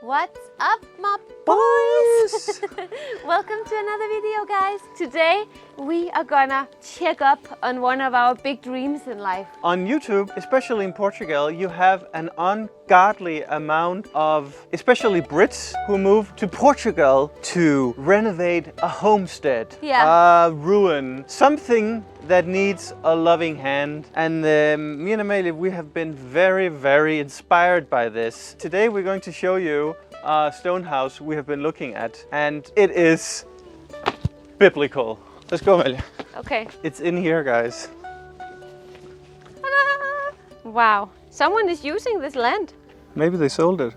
What's up, my boys? Welcome to another video, guys. Today we are gonna check up on one of our big dreams in life. On YouTube, especially in Portugal, you have an ungodly amount of, especially Brits, who move to Portugal to renovate a homestead, a ruin, something that needs a loving hand. And me and Amelia, we have been very inspired by this. Today we're going to show you a stone house we have been looking at, and it is biblical. Let's go, Amelia. Okay. It's in here, guys. Wow, someone is using this land. Maybe they sold it.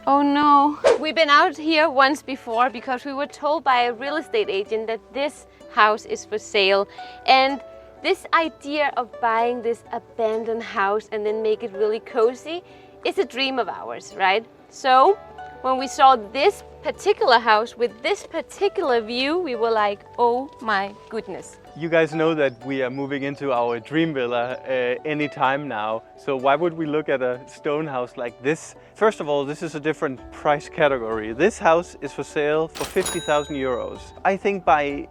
Oh no. We've been out here once before because we were told by a real estate agent that this house is for sale. And this idea of buying this abandoned house and then make it really cozy is a dream of ours, right? So when we saw this particular house with this particular view, we were like, oh my goodness. You guys know that we are moving into our dream villa any time now. So why would we look at a stone house like this? First of all, this is a different price category. This house is for sale for 50,000 euros. I think by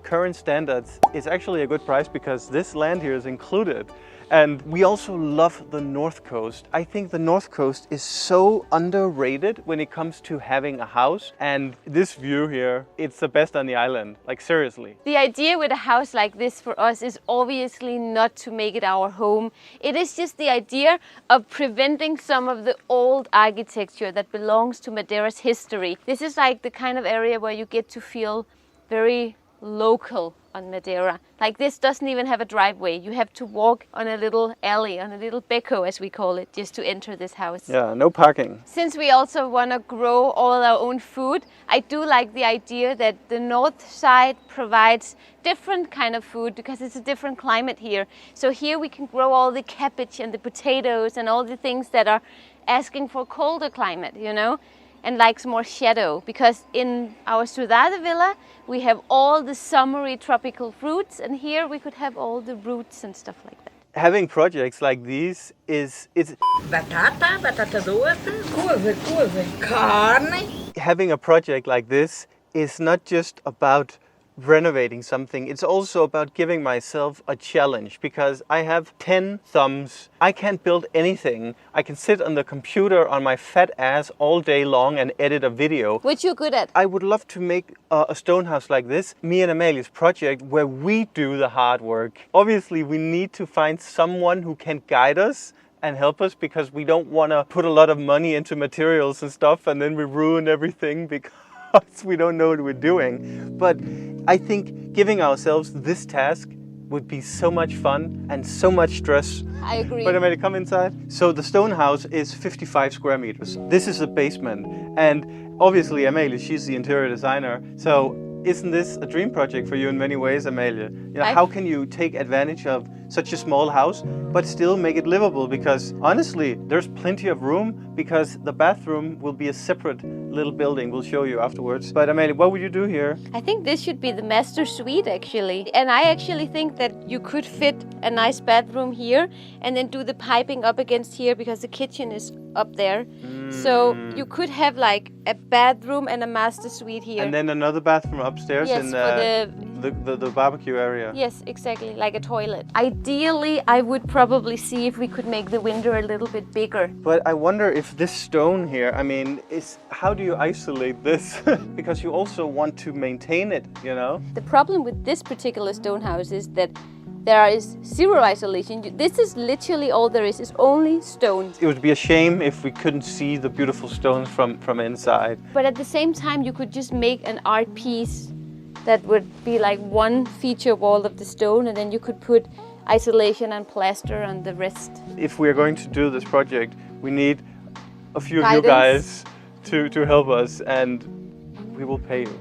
current standards, it's actually a good price because this land here is included. And we also love the North Coast. I think the North Coast is so underrated when it comes to having a house. And this view here, it's the best on the island, like seriously. The idea with a house like this for us is obviously not to make it our home. It is just the idea of preventing some of the old architecture that belongs to Madeira's history. This is like the kind of area where you get to feel very local on Madeira. Like this doesn't even have a driveway. You have to walk on a little alley, on a little beco as we call it, just to enter this house. Yeah, no parking. Since we also want to grow all our own food, I do like the idea that the north side provides different kind of food because it's a different climate here. So here we can grow all the cabbage and the potatoes and all the things that are asking for colder climate, you know? And likes more shadow, because in our Ciudad Villa we have all the summery tropical fruits, and here we could have all the roots and stuff like that. Having projects like these it's batata doce, couve, carne. Having a project like this is not just about renovating something, it's also about giving myself a challenge because I have 10 thumbs. I can't build anything. I can sit on the computer on my fat ass all day long and edit a video. Which you're good at. I would love to make a stone house like this, me and Amelia's project, where we do the hard work. Obviously, we need to find someone who can guide us and help us because we don't want to put a lot of money into materials and stuff and then we ruin everything because we don't know what we're doing. But I think giving ourselves this task would be so much fun and so much stress. I agree. But Amelia, come inside. So the stone house is 55 square meters. This is the basement. And obviously Amelia, she's the interior designer. So isn't this a dream project for you in many ways, Amelia? You know, how can you take advantage of such a small house, but still make it livable? Because honestly, there's plenty of room because the bathroom will be a separate little building. We'll show you afterwards. But Amelia, what would you do here? I think this should be the master suite actually. And I actually think that you could fit a nice bathroom here and then do the piping up against here because the kitchen is up there. So you could have like a bathroom and a master suite here. And then another bathroom upstairs in the barbecue area. Yes, exactly, like a toilet. Ideally, I would probably see if we could make the window a little bit bigger. But I wonder if this stone here, I mean, how do you isolate this? Because you also want to maintain it, you know? The problem with this particular stone house is that there is zero isolation. This is literally all there is only stones. It would be a shame if we couldn't see the beautiful stones from inside. But at the same time, you could just make an art piece that would be like one feature wall of the stone, and then you could put isolation and plaster on the rest. If we are going to do this project, we need a few of you guys to help us, and we will pay you.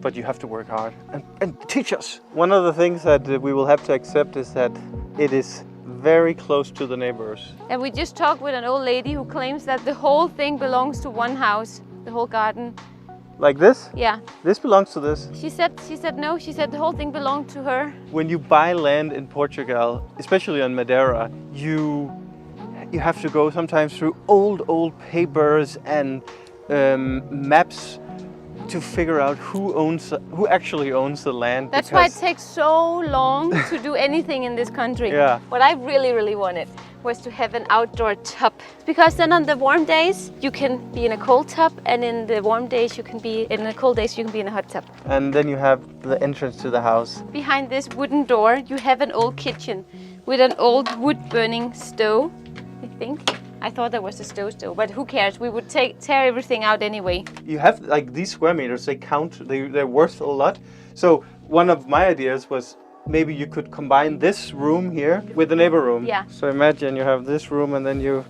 But you have to work hard and teach us. One of the things that we will have to accept is that it is very close to the neighbors. And we just talked with an old lady who claims that the whole thing belongs to one house, the whole garden. Like this? Yeah. This belongs to this? She said no, she said the whole thing belonged to her. When you buy land in Portugal, especially on Madeira, you you have to go sometimes through old papers and maps to figure out who actually owns the land. That's why it takes so long to do anything in this country. Yeah. What I really wanted was to have an outdoor tub, because then on the warm days you can be in a cold tub, and in the cold days you can be in a hot tub. And then you have the entrance to the house. Behind this wooden door you have an old kitchen with an old wood burning stove, I think. I thought that was a stove still, but who cares? We would tear everything out anyway. You have like these square meters, they count, they're worth a lot. So one of my ideas was maybe you could combine this room here with the neighbor room. Yeah. So imagine you have this room and then you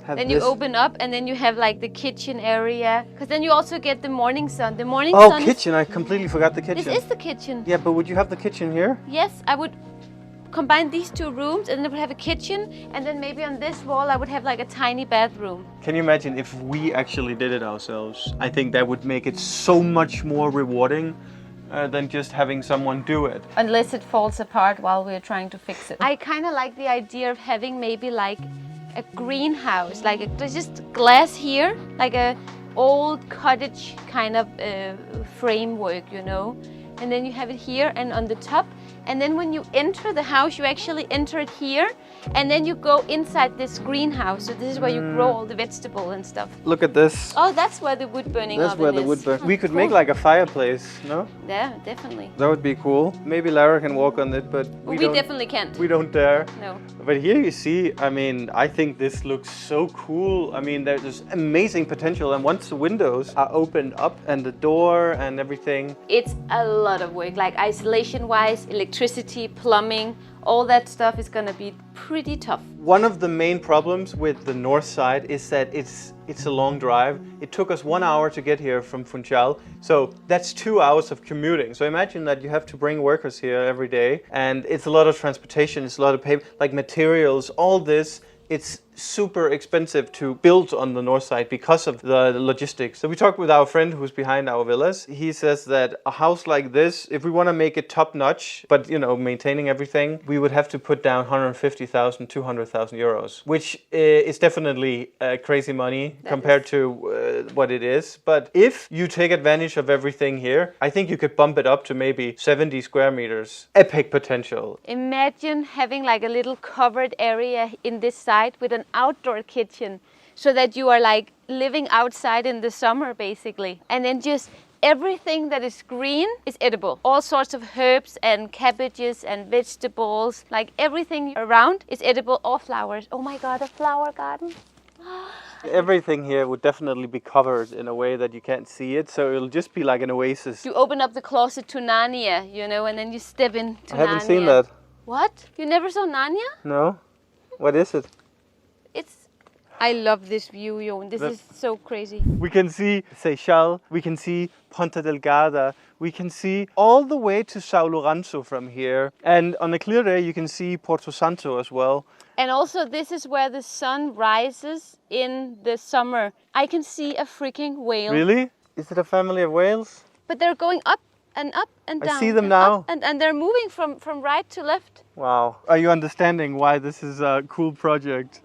have Then this. you open up and then you have like the kitchen area, because then you also get the morning sun. The morning sun. Oh, kitchen! I completely forgot the kitchen. This is the kitchen. Yeah, but would you have the kitchen here? Yes, I would combine these two rooms, and then I would have a kitchen, and then maybe on this wall I would have like a tiny bathroom. Can you imagine if we actually did it ourselves? I think that would make it so much more rewarding than just having someone do it. Unless it falls apart while we're trying to fix it. I kind of like the idea of having maybe like a greenhouse, like there's just glass here, like a old cottage kind of framework, you know. And then you have it here and on the top. And then when you enter the house, you actually enter it here, and then you go inside this greenhouse. So this is where you grow all the vegetable and stuff. Look at this. Oh, that's where the wood burning That's oven where the is. wood burn. Oh, We could cool. make like a fireplace, no? Yeah, definitely. That would be cool. Maybe Lara can walk on it, but We don't, definitely can't. we don't dare. No. But here you see, I mean, I think this looks so cool. I mean, there's amazing potential. And once the windows are opened up and the door and everything. It's a lot of work, like isolation-wise, electricity, plumbing, all that stuff is gonna be pretty tough. One of the main problems with the north side is that it's a long drive. It took us 1 hour to get here from Funchal, so that's 2 hours of commuting. So imagine that you have to bring workers here every day, and it's a lot of transportation, it's a lot of like materials, all this. It's super expensive to build on the north side because of the logistics. So we talked with our friend who's behind our villas. He says that a house like this, if we want to make it top notch, but you know, maintaining everything, we would have to put down 150,000, 200,000 euros, which is definitely crazy money compared to what it is. But if you take advantage of everything here, I think you could bump it up to maybe 70 square meters. Epic potential. Imagine having like a little covered area in this side with an outdoor kitchen, so that you are like living outside in the summer basically, and then just everything that is green is edible. All sorts of herbs and cabbages and vegetables, like everything around is edible, or flowers. Oh my god, a flower garden. Everything here would definitely be covered in a way that you can't see it, so it'll just be like an oasis. You open up the closet to Narnia, you know, and then you step into Narnia. I haven't seen that. What? You never saw Narnia? No? What is it? I love this view, Jon. This is so crazy. We can see Seychelles, we can see Ponta Delgada, we can see all the way to São Lourenço from here. And on a clear day, you can see Porto Santo as well. And also, this is where the sun rises in the summer. I can see a freaking whale. Really? Is it a family of whales? But they're going up and down. I see them and now. up, and they're moving from right to left. Wow. Are you understanding why this is a cool project?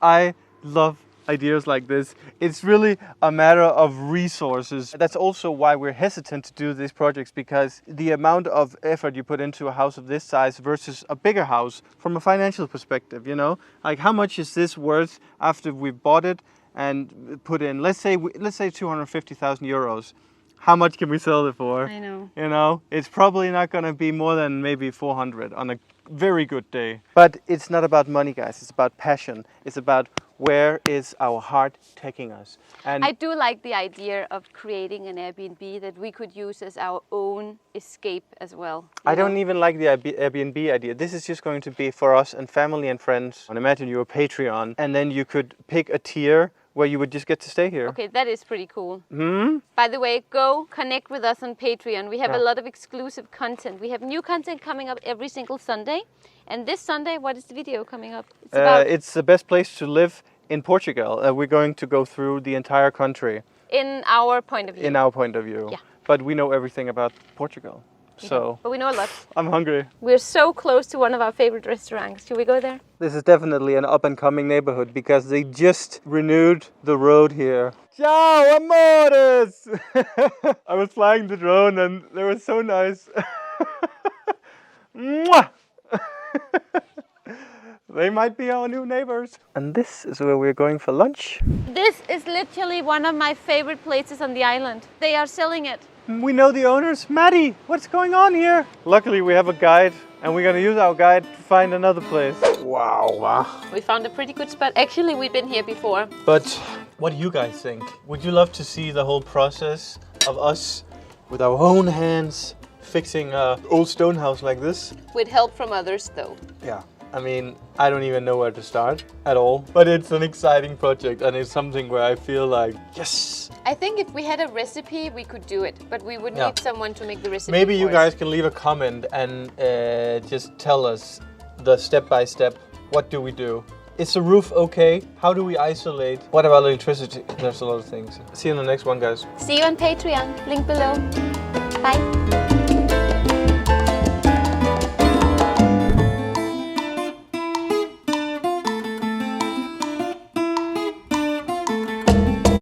I love ideas like this. It's really a matter of resources. That's also why we're hesitant to do these projects, because the amount of effort you put into a house of this size versus a bigger house from a financial perspective, you know, like how much is this worth after we've bought it and put in, let's say 250,000 euros. How much can we sell it for? I know. You know, it's probably not going to be more than maybe 400 on a very good day. But it's not about money, guys. It's about passion. It's about where is our heart taking us. And I do like the idea of creating an Airbnb that we could use as our own escape as well. I don't even like the Airbnb idea. This is just going to be for us and family and friends. And imagine you're a Patreon, and then you could pick a tier where you would just get to stay here. Okay, that is pretty cool. Hmm? By the way, go connect with us on Patreon. We have a lot of exclusive content. We have new content coming up every single Sunday. And this Sunday, what is the video coming up? It's the best place to live in Portugal. We're going to go through the entire country. In our point of view. In our point of view. Yeah. But we know everything about Portugal. So But we know a lot. I'm hungry. We're so close to one of our favorite restaurants. Should we go there? This is definitely an up-and-coming neighborhood because they just renewed the road here. Ciao, amores! I was flying the drone and they were so nice. Mwah! They might be our new neighbors. And this is where we're going for lunch. This is literally one of my favorite places on the island. They are selling it. We know the owners. Maddie, what's going on here? Luckily we have a guide and we're gonna use our guide to find another place. Wow. We found a pretty good spot. Actually, we've been here before. But what do you guys think? Would you love to see the whole process of us with our own hands fixing an old stone house like this? With help from others, though. Yeah. I mean, I don't even know where to start at all. But it's an exciting project and it's something where I feel like, yes! I think if we had a recipe, we could do it. But we would need someone to make the recipe. Maybe you for guys us. can leave a comment and just tell us the step-by-step. What do we do? Is the roof okay? How do we isolate? What about electricity? There's a lot of things. See you in the next one, guys. See you on Patreon. Link below. Bye.